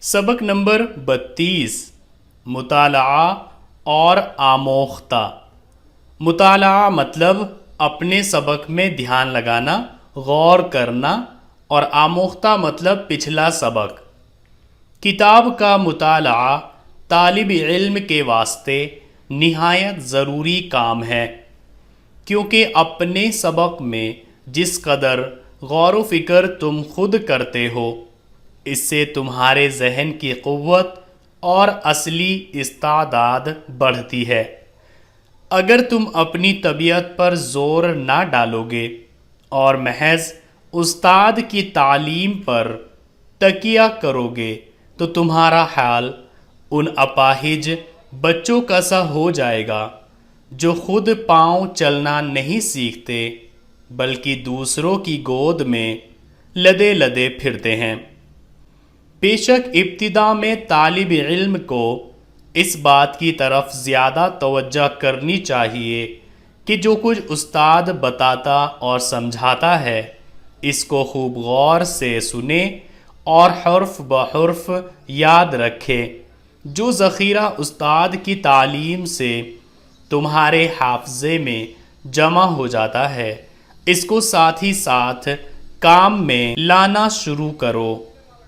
سبق نمبر 32 مطالعہ اور آموختہ۔ مطالعہ مطلب اپنے سبق میں دھیان لگانا، غور کرنا، اور آموختہ مطلب پچھلا سبق۔ کتاب کا مطالعہ طالب علم کے واسطے نہایت ضروری کام ہے، کیونکہ اپنے سبق میں جس قدر غور و فکر تم خود کرتے ہو، اس سے تمہارے ذہن کی قوت اور اصلی استعداد بڑھتی ہے۔ اگر تم اپنی طبیعت پر زور نہ ڈالو گے اور محض استاد کی تعلیم پر تکیہ کرو گے تو تمہارا حال ان اپاہج بچوں کا سا ہو جائے گا جو خود پاؤں چلنا نہیں سیکھتے بلکہ دوسروں کی گود میں لدے لدے پھرتے ہیں۔ بے شک ابتدا میں طالب علم کو اس بات کی طرف زیادہ توجہ کرنی چاہیے کہ جو کچھ استاد بتاتا اور سمجھاتا ہے اس کو خوب غور سے سنے اور حرف بحرف یاد رکھے۔ جو ذخیرہ استاد کی تعلیم سے تمہارے حافظے میں جمع ہو جاتا ہے اس کو ساتھ ہی ساتھ کام میں لانا شروع کرو۔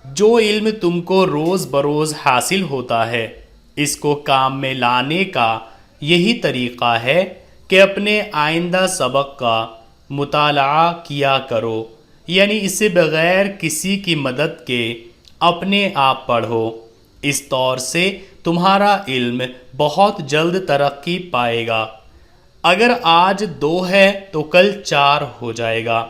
جو علم تم کو روز بروز حاصل ہوتا ہے اس کو کام میں لانے کا یہی طریقہ ہے کہ اپنے آئندہ سبق کا مطالعہ کیا کرو، یعنی اسے بغیر کسی کی مدد کے اپنے آپ پڑھو۔ اس طور سے تمہارا علم بہت جلد ترقی پائے گا۔ اگر آج 2 ہے تو کل 4 ہو جائے گا۔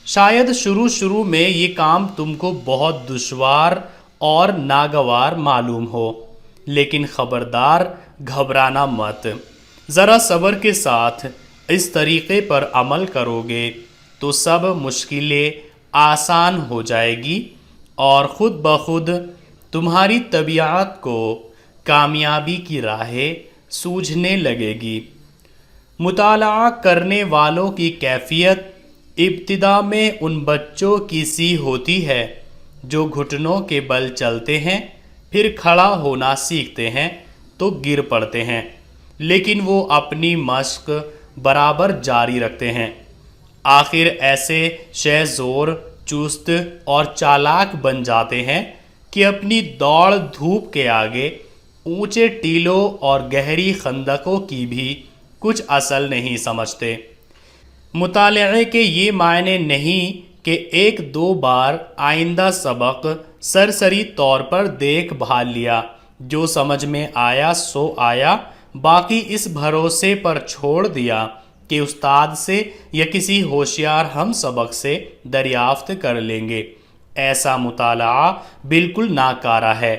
شاید شروع میں یہ کام تم کو بہت دشوار اور ناگوار معلوم ہو، لیکن خبردار گھبرانا مت۔ ذرا صبر کے ساتھ اس طریقے پر عمل کرو گے تو سب مشکلیں آسان ہو جائے گی اور خود بخود تمہاری طبیعت کو کامیابی کی راہیں سوجھنے لگے گی۔ مطالعہ کرنے والوں کی کیفیت ابتدا میں ان بچوں کی سی ہوتی ہے جو گھٹنوں کے بل چلتے ہیں، پھر کھڑا ہونا سیکھتے ہیں تو گر پڑتے ہیں، لیکن وہ اپنی مشق برابر جاری رکھتے ہیں۔ آخر ایسے شہ زور، چست اور چالاک بن جاتے ہیں کہ اپنی دوڑ دھوپ کے آگے اونچے ٹیلوں اور گہری خندقوں کی بھی کچھ اصل نہیں سمجھتے۔ مطالعے کے یہ معنی نہیں کہ 1-2 بار آئندہ سبق سرسری طور پر دیکھ بھال لیا، جو سمجھ میں آیا سو آیا، باقی اس بھروسے پر چھوڑ دیا کہ استاد سے یا کسی ہوشیار ہم سبق سے دریافت کر لیں گے۔ ایسا مطالعہ بالکل ناکارہ ہے،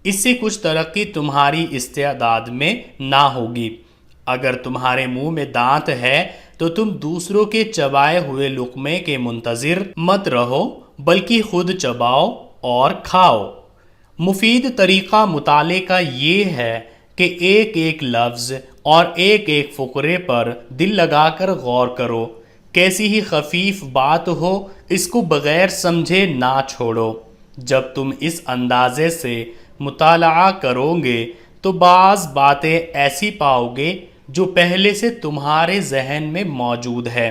اس سے کچھ ترقی تمہاری استعداد میں نہ ہوگی۔ اگر تمہارے منہ میں دانت ہے تو تم دوسروں کے چبائے ہوئے لقمے کے منتظر مت رہو، بلکہ خود چباؤ اور کھاؤ۔ مفید طریقہ مطالعے کا یہ ہے کہ ایک ایک لفظ اور ایک ایک فقرے پر دل لگا کر غور کرو۔ کیسی ہی خفیف بات ہو اس کو بغیر سمجھے نہ چھوڑو۔ جب تم اس اندازے سے مطالعہ کرو گے تو بعض باتیں ایسی پاؤ گے جو پہلے سے تمہارے ذہن میں موجود ہے۔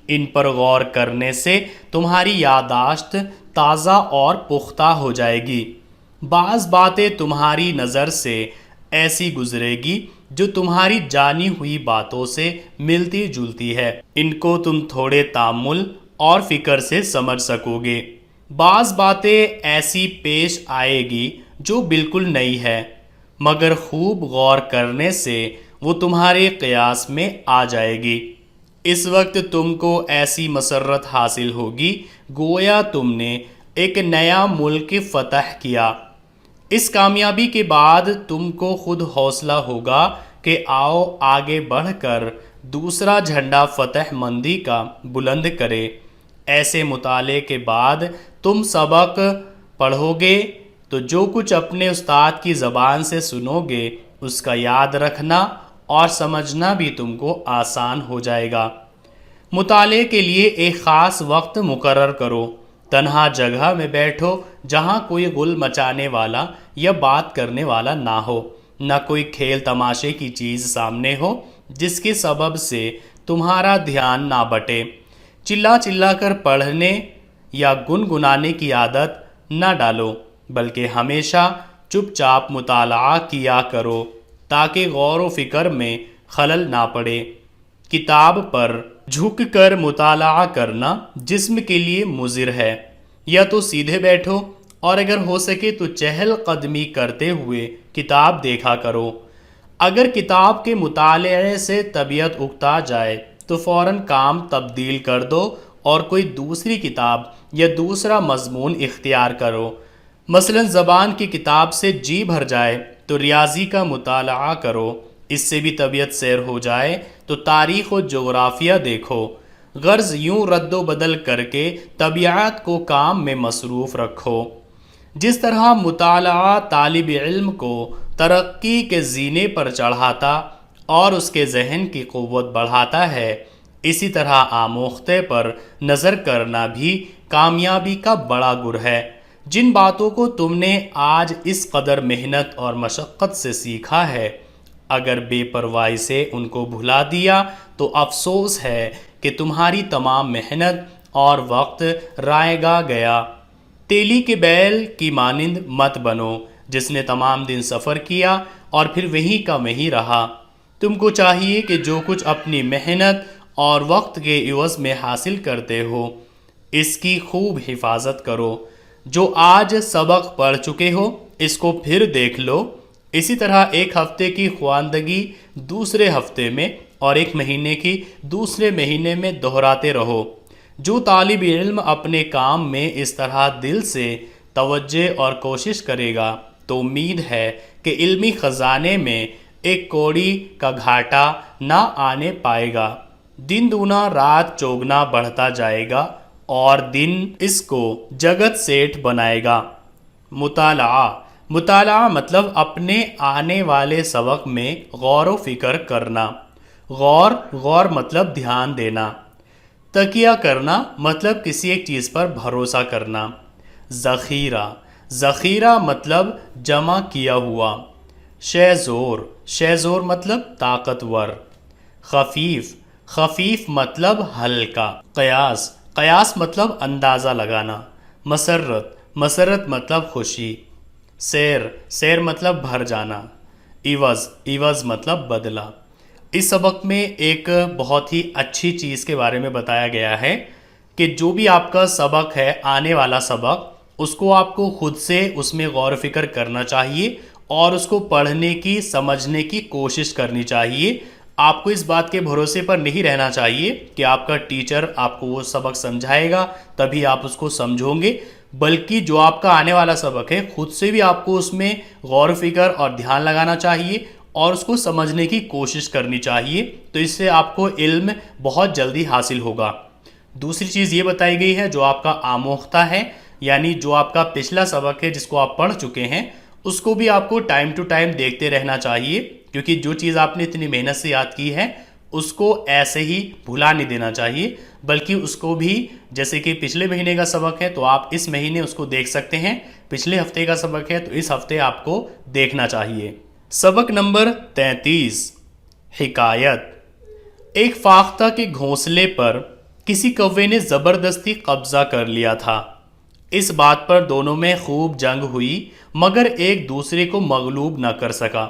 ان پر غور کرنے سے تمہاری یادداشت تازہ اور پختہ ہو جائے گی۔ بعض باتیں تمہاری نظر سے ایسی گزرے گی جو تمہاری جانی ہوئی باتوں سے ملتی جلتی ہے۔ ان کو تم تھوڑے تأمل اور فکر سے سمجھ سکو گے۔ بعض باتیں ایسی پیش آئے گی جو بالکل نئی ہے، مگر خوب غور کرنے سے وہ تمہارے قیاس میں آ جائے گی۔ اس وقت تم کو ایسی مسرت حاصل ہوگی گویا تم نے ایک نیا ملک فتح کیا۔ اس کامیابی کے بعد تم کو خود حوصلہ ہوگا کہ آؤ آگے بڑھ کر دوسرا جھنڈا فتح مندی کا بلند کرے۔ ایسے مطالعے کے بعد تم سبق پڑھو گے تو جو کچھ اپنے استاد کی زبان سے سنو گے اس کا یاد رکھنا اور سمجھنا بھی تم کو آسان ہو جائے گا۔ مطالعے کے لیے ایک خاص وقت مقرر کرو تنہا جگہ میں بیٹھو جہاں کوئی غل مچانے والا یا بات کرنے والا نہ ہو، نہ کوئی کھیل تماشے کی چیز سامنے ہو جس کے سبب سے تمہارا دھیان نہ بٹے۔ چلا چلا کر پڑھنے یا گنگنانے کی عادت نہ ڈالو، بلکہ ہمیشہ چپ چاپ مطالعہ کیا کرو تاکہ غور و فکر میں خلل نہ پڑے۔ کتاب پر جھک کر مطالعہ کرنا جسم کے لیے مضر ہے۔ یا تو سیدھے بیٹھو اور اگر ہو سکے تو چہل قدمی کرتے ہوئے کتاب دیکھا کرو۔ اگر کتاب کے مطالعے سے طبیعت اکتا جائے تو فوراً کام تبدیل کر دو اور کوئی دوسری کتاب یا دوسرا مضمون اختیار کرو۔ مثلاً زبان کی کتاب سے جی بھر جائے تو ریاضی کا مطالعہ کرو، اس سے بھی طبیعت سیر ہو جائے تو تاریخ و جغرافیہ دیکھو۔ غرض یوں رد و بدل کر کے طبیعت کو کام میں مصروف رکھو۔ جس طرح مطالعہ طالب علم کو ترقی کے زینے پر چڑھاتا اور اس کے ذہن کی قوت بڑھاتا ہے، اسی طرح آموختے پر نظر کرنا بھی کامیابی کا بڑا گر ہے۔ جن باتوں کو تم نے آج اس قدر محنت اور مشقت سے سیکھا ہے، اگر بے پرواہی سے ان کو بھلا دیا تو افسوس ہے کہ تمہاری تمام محنت اور وقت رائگاں گیا۔ تیلی کے بیل کی مانند مت بنو جس نے تمام دن سفر کیا اور پھر وہیں کا وہیں رہا۔ تم کو چاہیے کہ جو کچھ اپنی محنت اور وقت کے عوض میں حاصل کرتے ہو اس کی خوب حفاظت کرو۔ جو آج سبق پڑھ چکے ہو اس کو پھر دیکھ لو۔ اسی طرح ایک ہفتے کی خواندگی دوسرے ہفتے میں اور ایک مہینے کی دوسرے مہینے میں دہراتے رہو۔ جو طالب علم اپنے کام میں اس طرح دل سے توجہ اور کوشش کرے گا تو امید ہے کہ علمی خزانے میں ایک کوڑی کا گھاٹا نہ آنے پائے گا۔ دن دونا رات چوگنا بڑھتا جائے گا اور دن اس کو جگت سیٹھ بنائے گا۔ مطالعہ مطلب اپنے آنے والے سبق میں غور و فکر کرنا۔ غور مطلب دھیان دینا۔ تکیہ کرنا مطلب کسی ایک چیز پر بھروسہ کرنا۔ ذخیرہ مطلب جمع کیا ہوا۔ شیزور مطلب طاقتور۔ خفیف مطلب ہلکا۔ قیاس مطلب اندازہ لگانا۔ مسرت مطلب خوشی۔ سیر مطلب بھر جانا۔ عوض مطلب بدلہ۔ اس سبق میں ایک بہت ہی اچھی چیز کے بارے میں بتایا گیا ہے کہ جو بھی آپ کا سبق ہے، آنے والا سبق، اس کو آپ کو خود سے اس میں غور و فکر کرنا چاہیے اور اس کو پڑھنے کی سمجھنے کی کوشش کرنی چاہیے۔ آپ کو اس بات کے بھروسے پر نہیں رہنا چاہیے کہ آپ کا ٹیچر آپ کو وہ سبق سمجھائے گا تبھی آپ اس کو سمجھو گے، بلکہ جو آپ کا آنے والا سبق ہے خود سے بھی آپ کو اس میں غور و فکر اور دھیان لگانا چاہیے اور اس کو سمجھنے کی کوشش کرنی چاہیے، تو اس سے آپ کو علم بہت جلدی حاصل ہوگا۔ دوسری چیز یہ بتائی گئی ہے جو آپ کا آموختہ ہے، یعنی جو آپ کا پچھلا سبق ہے جس کو آپ پڑھ چکے ہیں، اس کو بھی آپ کو ٹائم ٹو ٹائم دیکھتے رہنا چاہیے، کیونکہ جو چیز آپ نے اتنی محنت سے یاد کی ہے اس کو ایسے ہی بھلا نہیں دینا چاہیے، بلکہ اس کو بھی جیسے کہ پچھلے مہینے کا سبق ہے تو آپ اس مہینے اس کو دیکھ سکتے ہیں، پچھلے ہفتے کا سبق ہے تو اس ہفتے آپ کو دیکھنا چاہیے۔ سبق نمبر 33 حکایت۔ ایک فاختہ کے گھونسلے پر کسی کوے نے زبردستی قبضہ کر لیا تھا۔ اس بات پر دونوں میں خوب جنگ ہوئی مگر ایک دوسرے کو مغلوب نہ کر سکا۔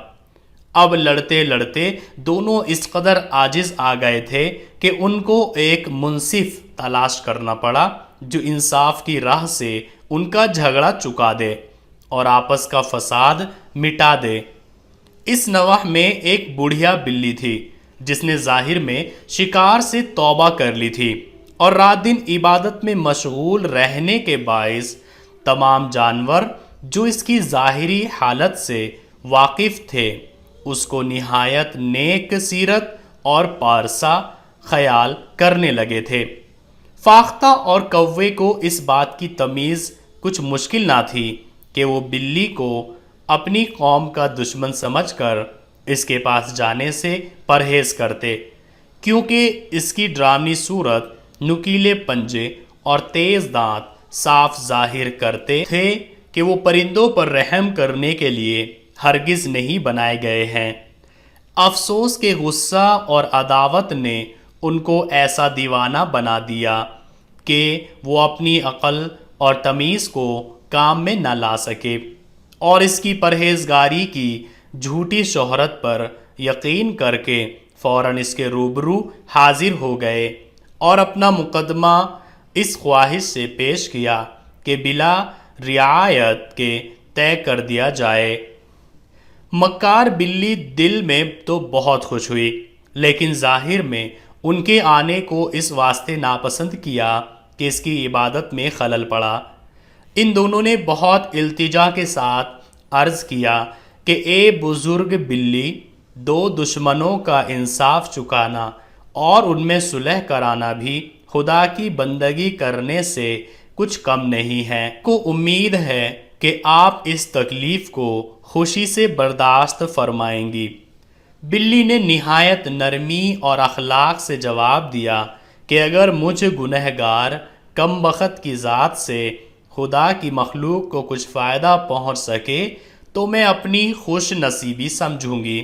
اب لڑتے لڑتے دونوں اس قدر عاجز آ گئے تھے کہ ان کو ایک منصف تلاش کرنا پڑا جو انصاف کی راہ سے ان کا جھگڑا چکا دے اور آپس کا فساد مٹا دے۔ اس نوح میں ایک بڑھیا بلی تھی جس نے ظاہر میں شکار سے توبہ کر لی تھی اور رات دن عبادت میں مشغول رہنے کے باعث تمام جانور جو اس کی ظاہری حالت سے واقف تھے اس کو نہایت نیک سیرت اور پارسا خیال کرنے لگے تھے۔ فاختہ اور کوے کو اس بات کی تمیز کچھ مشکل نہ تھی کہ وہ بلی کو اپنی قوم کا دشمن سمجھ کر اس کے پاس جانے سے پرہیز کرتے، کیونکہ اس کی ڈراؤنی صورت، نکیلے پنجے اور تیز دانت صاف ظاہر کرتے تھے کہ وہ پرندوں پر رحم کرنے کے لیے ہرگز نہیں بنائے گئے ہیں۔ افسوس کہ غصہ اور عداوت نے ان کو ایسا دیوانہ بنا دیا کہ وہ اپنی عقل اور تمیز کو کام میں نہ لا سکے، اور اس کی پرہیزگاری کی جھوٹی شہرت پر یقین کر کے فوراً اس کے روبرو حاضر ہو گئے اور اپنا مقدمہ اس خواہش سے پیش کیا کہ بلا رعایت کے طے کر دیا جائے۔ مکار بلی دل میں تو بہت خوش ہوئی، لیکن ظاہر میں ان کے آنے کو اس واسطے ناپسند کیا کہ اس کی عبادت میں خلل پڑا۔ ان دونوں نے بہت التجا کے ساتھ عرض کیا کہ اے بزرگ بلی، دو دشمنوں کا انصاف چکانا اور ان میں صلح کرانا بھی خدا کی بندگی کرنے سے کچھ کم نہیں ہے۔ کو امید ہے کہ آپ اس تکلیف کو خوشی سے برداشت فرمائیں گی۔ بلی نے نہایت نرمی اور اخلاق سے جواب دیا کہ اگر مجھ گنہگار کم بخت کی ذات سے خدا کی مخلوق کو کچھ فائدہ پہنچ سکے تو میں اپنی خوش نصیبی سمجھوں گی،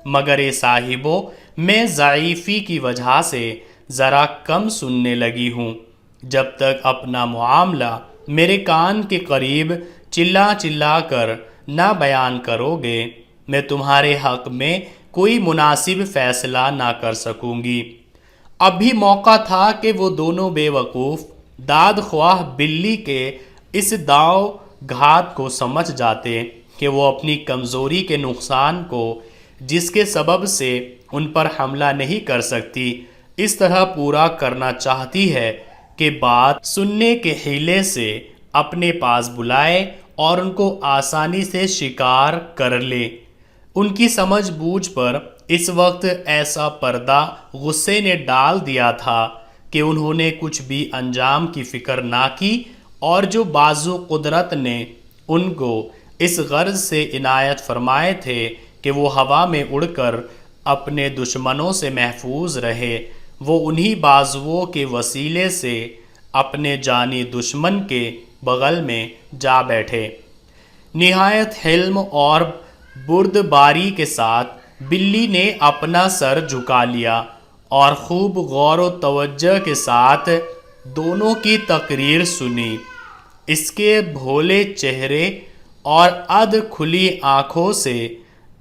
مگر اے صاحبو، میں ضعیفی کی وجہ سے ذرا کم سننے لگی ہوں۔ جب تک اپنا معاملہ میرے کان کے قریب چلا چلا کر نہ بیان کرو گے، میں تمہارے حق میں کوئی مناسب فیصلہ نہ کر سکوں گی۔ اب بھی موقع تھا کہ وہ دونوں بے وقوف داد خواہ بلی کے اس داؤ گھات کو سمجھ جاتے کہ وہ اپنی کمزوری کے نقصان کو، جس کے سبب سے ان پر حملہ نہیں کر سکتی، اس طرح پورا کرنا چاہتی ہے کہ بات سننے کے حیلے سے اپنے پاس بلائے اور ان کو آسانی سے شکار کر لے۔ ان کی سمجھ بوجھ پر اس وقت ایسا پردہ غصے نے ڈال دیا تھا کہ انہوں نے کچھ بھی انجام کی فکر نہ کی، اور جو بازو قدرت نے ان کو اس غرض سے عنایت فرمائے تھے کہ وہ ہوا میں اڑ کر اپنے دشمنوں سے محفوظ رہے، وہ انہی بازوؤں کے وسیلے سے اپنے جانی دشمن کے بغل میں جا بیٹھے۔ نہایت حلم اور بردباری کے ساتھ بلی نے اپنا سر جھکا لیا اور خوب غور و توجہ کے ساتھ دونوں کی تقریر سنی۔ اس کے بھولے چہرے اور ادھ کھلی آنکھوں سے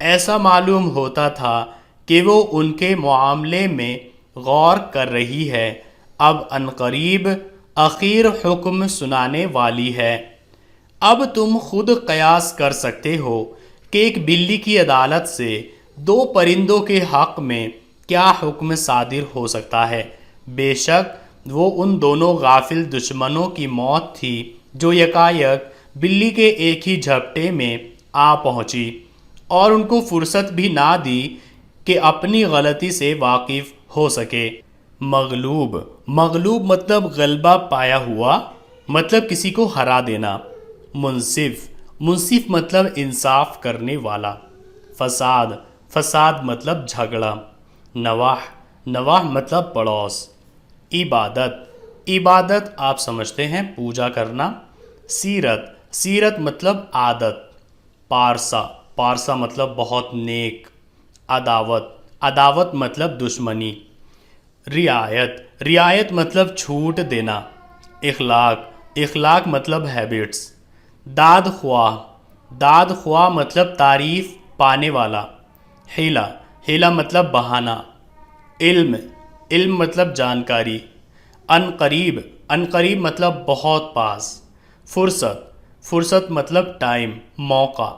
ایسا معلوم ہوتا تھا کہ وہ ان کے معاملے میں غور کر رہی ہے۔ اب عنقریب اخیر حکم سنانے والی ہے۔ اب تم خود قیاس کر سکتے ہو کہ ایک بلی کی عدالت سے دو پرندوں کے حق میں کیا حکم صادر ہو سکتا ہے۔ بے شک وہ ان دونوں غافل دشمنوں کی موت تھی جو یکایک بلی کے ایک ہی جھپٹے میں آ پہنچی اور ان کو فرصت بھی نہ دی کہ اپنی غلطی سے واقف ہو سکے۔ مغلوب مطلب غلبہ پایا ہوا، مطلب کسی کو ہرا دینا۔ منصف مطلب انصاف کرنے والا۔ فساد مطلب جھگڑا۔ نواح مطلب پڑوس۔ عبادت آپ سمجھتے ہیں پوجا کرنا۔ سیرت مطلب عادت۔ پارسا مطلب بہت نیک۔ عداوت مطلب دشمنی۔ رعایت مطلب چھوٹ دینا۔ اخلاق مطلب ہیبٹس۔ داد خواہ مطلب تعریف پانے والا۔ حیلہ مطلب بہانہ۔ علم مطلب جانکاری۔ عنقریب مطلب بہت پاس۔ فرصت مطلب ٹائم، موقع۔